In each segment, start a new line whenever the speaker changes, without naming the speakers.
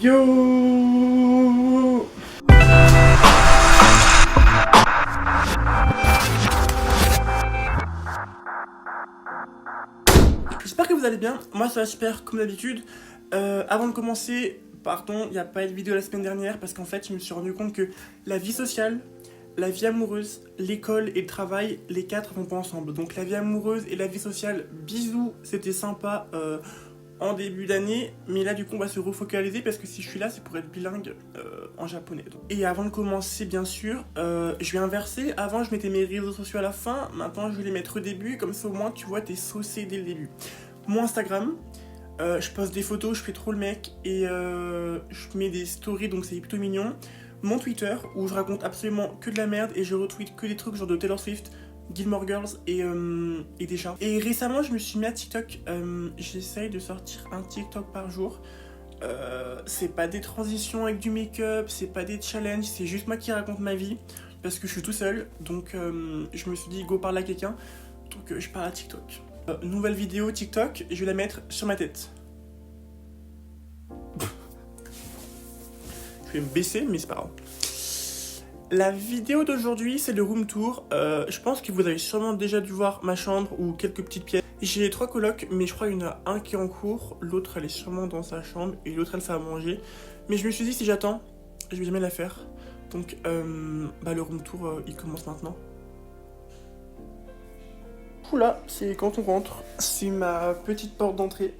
Yo! J'espère que vous allez bien, moi ça va super comme d'habitude. Avant de commencer, pardon, il n'y a pas eu de vidéo la semaine dernière parce qu'en fait je me suis rendu compte que la vie sociale, la vie amoureuse, l'école et le travail, les quatre vont pas ensemble. Donc la vie amoureuse et la vie sociale, bisous, c'était sympa en début d'année, mais là du coup on va se refocaliser parce que si je suis là c'est pour être bilingue en japonais. Et avant de commencer bien sûr, je vais inverser, avant je mettais mes réseaux sociaux à la fin, maintenant je vais les mettre au début, comme ça au moins tu vois t'es saucé dès le début. Mon Instagram, je poste des photos, je fais trop le mec et je mets des stories donc c'est plutôt mignon. Mon Twitter où je raconte absolument que de la merde et je retweet que des trucs genre de Taylor Swift, Gilmore Girls et des chats. Et récemment je me suis mis à TikTok, j'essaye de sortir un TikTok par jour. C'est pas des transitions avec du make-up, c'est pas des challenges, c'est juste moi qui raconte ma vie parce que je suis tout seul, donc je me suis dit go parle à quelqu'un, donc je parle à TikTok. Nouvelle vidéo TikTok, je vais la mettre sur ma tête. Je vais me baisser, mais c'est pas grave. La vidéo d'aujourd'hui, c'est le room tour. Je pense que vous avez sûrement déjà dû voir ma chambre ou quelques petites pièces. J'ai 3 colocs, mais je crois qu'il y en a un qui est en cours, l'autre elle est sûrement dans sa chambre et l'autre elle fait à manger. Mais je me suis dit si j'attends, je vais jamais la faire. Donc le room tour il commence maintenant. Oula, c'est quand on rentre. C'est ma petite porte d'entrée.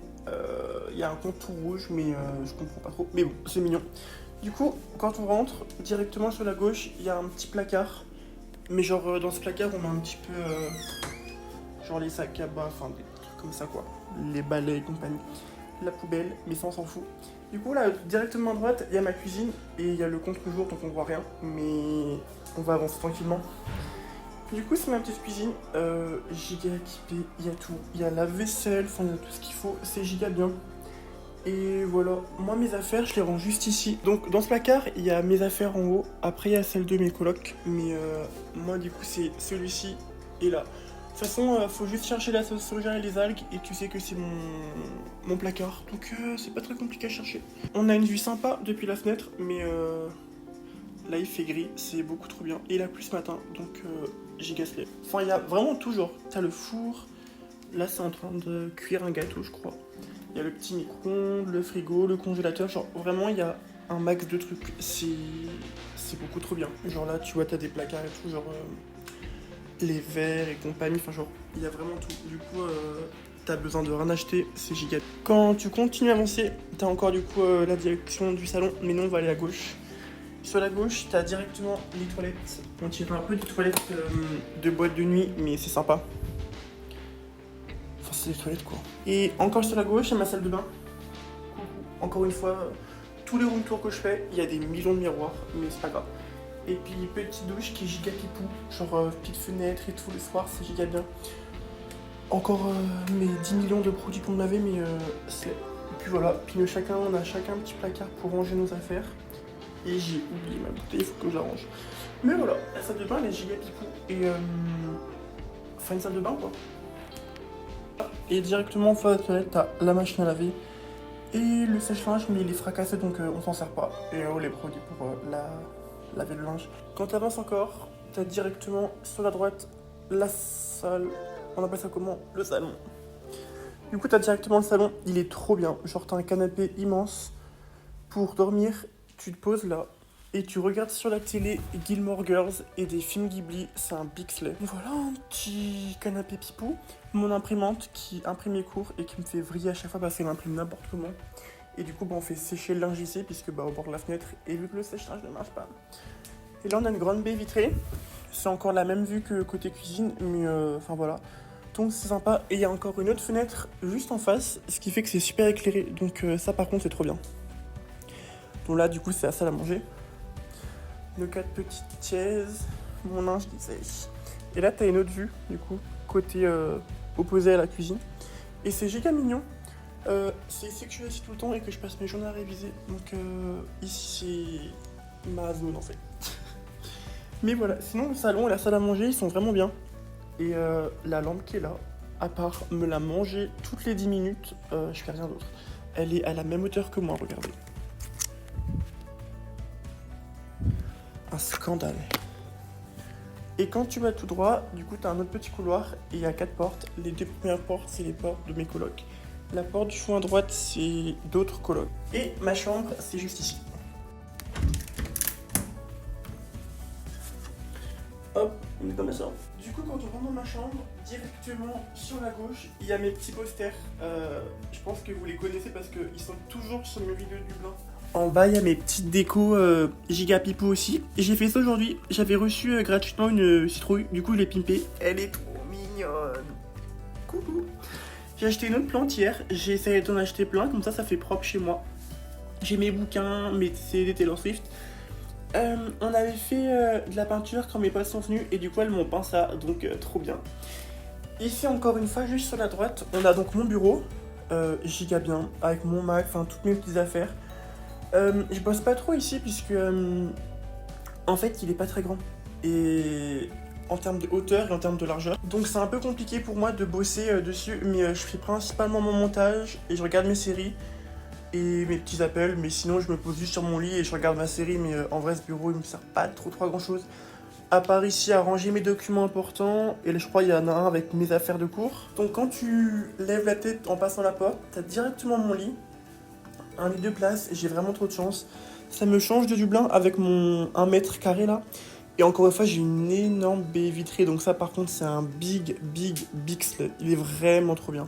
Il y a un contour rouge, mais je comprends pas trop. Mais bon, c'est mignon. Du coup, quand on rentre, directement sur la gauche, il y a un petit placard. Mais genre, dans ce placard, on met un petit peu... genre les sacs à bas, enfin des trucs comme ça, quoi. Les balais et compagnie. La poubelle, mais ça, on s'en fout. Du coup, là, directement à droite, il y a ma cuisine. Et il y a le contre-jour, donc on voit rien. Mais on va avancer tranquillement. Du coup, c'est ma petite cuisine. Giga équipée, il y a tout. Il y a la vaisselle, enfin, il y a tout ce qu'il faut. C'est giga bien. Et voilà, moi mes affaires je les range juste ici. Donc dans ce placard il y a mes affaires en haut, après il y a celle de mes colocs, mais moi du coup c'est celui-ci et là. De toute façon faut juste chercher la sauce soja et les algues et tu sais que c'est mon placard, donc c'est pas très compliqué à chercher. On a une vue sympa depuis la fenêtre, mais là il fait gris, c'est beaucoup trop bien. Et il a plu ce matin, donc giga slay. Enfin il y a vraiment tout genre, t'as le four, là c'est en train de cuire un gâteau je crois. Il y a le petit micro-ondes, le frigo, le congélateur, genre vraiment il y a un max de trucs, c'est beaucoup trop bien. Genre là tu vois t'as des placards et tout, genre les verres et compagnie, enfin genre il y a vraiment tout. Du coup t'as besoin de rien acheter, c'est giga. Quand tu continues à avancer, t'as encore du coup la direction du salon, mais non on va aller à gauche. Sur la gauche t'as directement les toilettes, on tire un peu des toilettes de boîte de nuit, mais c'est sympa. C'est les toilettes quoi. Et encore sur la gauche, il y a ma salle de bain. Encore une fois, tous les room tours que je fais, il y a des millions de miroirs, mais c'est pas grave. Et puis petite douche qui est giga pipou, genre petite fenêtre et tout le soir, c'est giga bien. Encore mes 10 millions de produits pour me laver, mais c'est... Et puis voilà, puis on a chacun un petit placard pour ranger nos affaires. Et j'ai oublié ma bouteille, il faut que je la range. Mais voilà, la salle de bain elle est giga pipou. Et enfin une salle de bain quoi. Et directement en face de la toilette, t'as la machine à laver et le sèche-linge, mais il est fracassé donc on s'en sert pas. Et les produits pour laver le linge. Quand t'avances encore, t'as directement sur la droite la salle, on appelle ça comment? Le salon. Du coup t'as directement le salon, il est trop bien. Genre t'as un canapé immense pour dormir, tu te poses là. Et tu regardes sur la télé Gilmore Girls et des films Ghibli, c'est un big slay. Voilà un petit canapé pipou. Mon imprimante qui imprime mes cours et qui me fait vriller à chaque fois parce qu'elle imprime n'importe comment. Et du coup on fait sécher le linge ici puisque au bord de la fenêtre, et vu que le sèche-linge ne marche pas. Et là on a une grande baie vitrée. C'est encore la même vue que côté cuisine, mais enfin voilà. Donc c'est sympa. Et il y a encore une autre fenêtre juste en face, ce qui fait que c'est super éclairé. Donc ça par contre c'est trop bien. Donc là du coup c'est la salle à manger. Nos 4 petites chaises, mon linge qui sèche. Et là, t'as une autre vue, du coup, côté opposé à la cuisine. Et c'est giga mignon. C'est ici que je suis assis tout le temps et que je passe mes journées à réviser. Donc ici, c'est ma zone en fait. Mais voilà, sinon le salon et la salle à manger, ils sont vraiment bien. Et la lampe qui est là, à part me la manger toutes les 10 minutes, je fais rien d'autre. Elle est à la même hauteur que moi, regardez. scandale. Et quand tu vas tout droit, du coup, tu as un autre petit couloir et il y a 4 portes. Les 2 premières portes, c'est les portes de mes colocs. La porte du fond à droite, c'est d'autres colocs. Et ma chambre, c'est juste ici. Hop, on est dans ma chambre. Du coup, quand on rentre dans ma chambre, directement sur la gauche, il y a mes petits posters. Je pense que vous les connaissez parce qu'ils sont toujours sur mes vidéos du Dublin. En bas, il y a mes petites décos giga pipou aussi. J'ai fait ça aujourd'hui. J'avais reçu gratuitement une citrouille. Du coup, je l'ai pimpée. Elle est trop mignonne. Coucou. J'ai acheté une autre plante hier. J'ai essayé d'en acheter plein. Comme ça fait propre chez moi. J'ai mes bouquins, mes CD Taylor Swift. On avait fait de la peinture quand mes potes sont venus. Et du coup, elles m'ont peint ça. Donc, trop bien. Ici, encore une fois, juste sur la droite, on a donc mon bureau. Giga bien. Avec mon Mac, enfin, toutes mes petites affaires. Je bosse pas trop ici puisque en fait il est pas très grand et en termes de hauteur et en termes de largeur, donc c'est un peu compliqué pour moi de bosser dessus, mais je fais principalement mon montage et je regarde mes séries et mes petits appels, mais sinon je me pose juste sur mon lit et je regarde ma série, mais en vrai ce bureau il me sert pas trop à grand chose à part ici à ranger mes documents importants, et là je crois il y en a un avec mes affaires de cours. Donc quand tu lèves la tête en passant la porte, t'as directement mon lit. Un lit de place, j'ai vraiment trop de chance. Ça me change de Dublin avec mon 1 mètre carré là. Et encore une fois, j'ai une énorme baie vitrée. Donc ça par contre, c'est un big sled. Il est vraiment trop bien.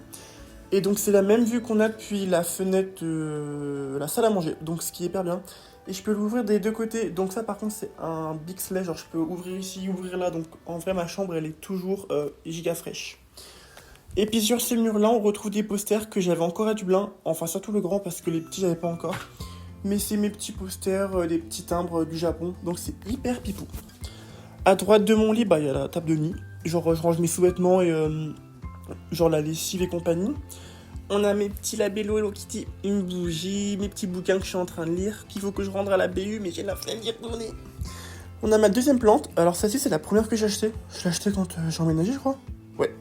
Et donc c'est la même vue qu'on a depuis la fenêtre de la salle à manger. Donc ce qui est hyper bien. Et je peux l'ouvrir des deux côtés. Donc ça par contre, c'est un big sled. Genre je peux ouvrir ici, ouvrir là. Donc en vrai, ma chambre, elle est toujours giga fraîche. Et puis sur ces murs-là, on retrouve des posters que j'avais encore à Dublin. Enfin, surtout le grand parce que les petits, j'avais pas encore. Mais c'est mes petits posters, des petits timbres du Japon. Donc c'est hyper pipou. À droite de mon lit, il y a la table de nuit. Genre, je range mes sous-vêtements et genre la lessive et compagnie. On a mes petits labellos Hello Kitty, une bougie, mes petits bouquins que je suis en train de lire, qu'il faut que je rende à la BU, mais j'ai la flemme d'y retourner. On a ma deuxième plante. Alors celle-ci, c'est la première que j'ai achetée. Je l'ai achetée quand j'ai emménagé, je crois. Ouais.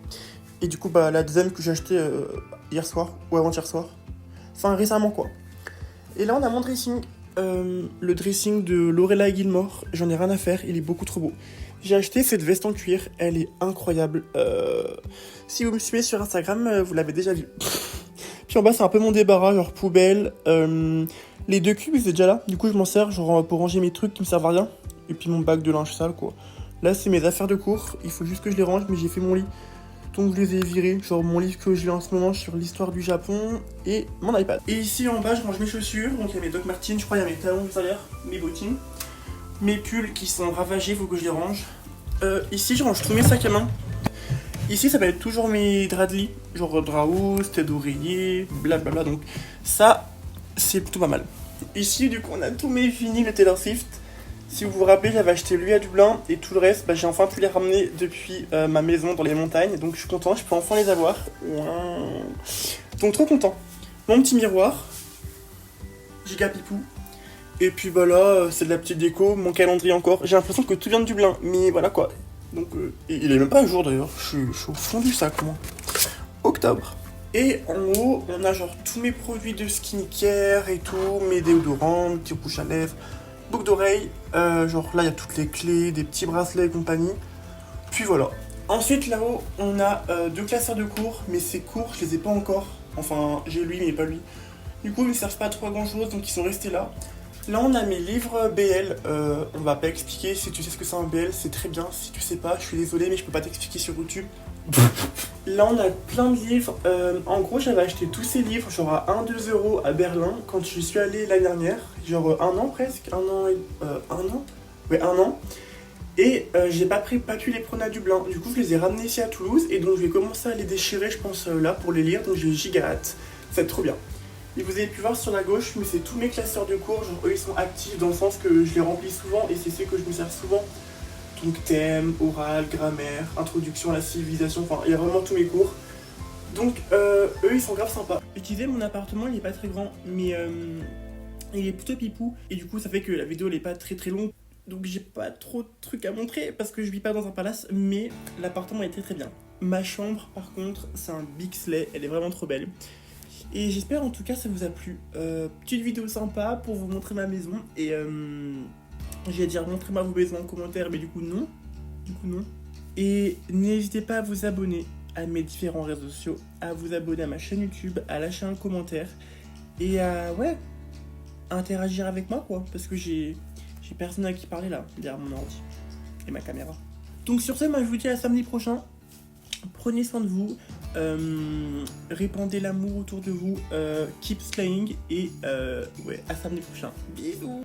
Et du coup, la deuxième que j'ai achetée hier soir, ou avant-hier soir. Enfin, récemment, quoi. Et là, on a mon dressing. Le dressing de Lorelai Gilmore. J'en ai rien à faire, il est beaucoup trop beau. J'ai acheté cette veste en cuir, elle est incroyable. Si vous me suivez sur Instagram, vous l'avez déjà vu. Puis en bas, c'est un peu mon débarras, genre poubelle. Les 2 cubes, ils étaient déjà là. Du coup, je m'en sers genre pour ranger mes trucs qui me servent à rien. Et puis mon bac de linge sale, quoi. Là, c'est mes affaires de cours. Il faut juste que je les range, mais j'ai fait mon lit. Donc je les ai virés, genre mon livre que je lis en ce moment sur l'histoire du Japon et mon iPad. Et ici en bas je range mes chaussures, donc il y a mes Doc Martens, je crois il y a mes talons juste derrière, mes bottines, mes pulls qui sont ravagés, faut que je les range. Ici je range tous mes sacs à main. Ici ça va être toujours mes draps de lit, genre drap housse, tête d'oreiller, blablabla, donc ça c'est plutôt pas mal. Ici du coup on a tous mes vinyles de Taylor Swift. Si vous vous rappelez, j'avais acheté lui à Dublin et tout le reste, j'ai enfin pu les ramener depuis ma maison dans les montagnes. Donc je suis content, je peux enfin les avoir. Donc trop content. Mon petit miroir, giga pipou. Et puis là, c'est de la petite déco, mon calendrier encore. J'ai l'impression que tout vient de Dublin, mais voilà quoi. Donc il est même pas à jour d'ailleurs, je suis au fond du sac moi. Octobre. Et en haut, on a genre tous mes produits de skincare et tout, mes déodorants, mes petits couches à lèvres. Boucle d'oreille, genre là il y a toutes les clés, des petits bracelets et compagnie. Puis voilà. Ensuite là-haut on a 2 classeurs de cours, mais ces cours je les ai pas encore. Enfin j'ai lui mais pas lui. Du coup ils ne servent pas trop à grand chose donc ils sont restés là. Là on a mes livres BL, on va pas expliquer, si tu sais ce que c'est un BL c'est très bien, si tu sais pas je suis désolé mais je peux pas t'expliquer sur YouTube. Là on a plein de livres, en gros j'avais acheté tous ces livres genre à 1-2 € à Berlin quand je suis allé l'année dernière, genre un an presque, un an, et j'ai pas pu les prendre à Dublin, du coup je les ai ramenés ici à Toulouse et donc je vais commencer à les déchirer je pense là pour les lire, donc j'ai giga hâte, ça va être trop bien. Et vous avez pu voir sur la gauche, mais c'est tous mes classeurs de cours, genre eux ils sont actifs dans le sens que je les remplis souvent et c'est ceux que je me sers souvent. Donc thème, oral, grammaire, introduction à la civilisation, enfin il y a vraiment tous mes cours. Donc eux ils sont grave sympas. Je disais mon appartement il est pas très grand mais il est plutôt pipou et du coup ça fait que la vidéo elle est pas très longue. Donc j'ai pas trop de trucs à montrer parce que je vis pas dans un palace mais l'appartement est très bien. Ma chambre par contre c'est un big slay, elle est vraiment trop belle. Et j'espère en tout cas ça vous a plu. Petite vidéo sympa pour vous montrer ma maison J'allais dire montrez-moi vos besoins en commentaire, mais du coup non. Du coup non. Et n'hésitez pas à vous abonner à mes différents réseaux sociaux, à vous abonner à ma chaîne YouTube, à lâcher un commentaire et à interagir avec moi quoi. Parce que j'ai personne à qui parler là, derrière mon ordi et ma caméra. Donc sur ce, moi je vous dis à samedi prochain. Prenez soin de vous, répandez l'amour autour de vous, keep slaying et à samedi prochain. Bisous.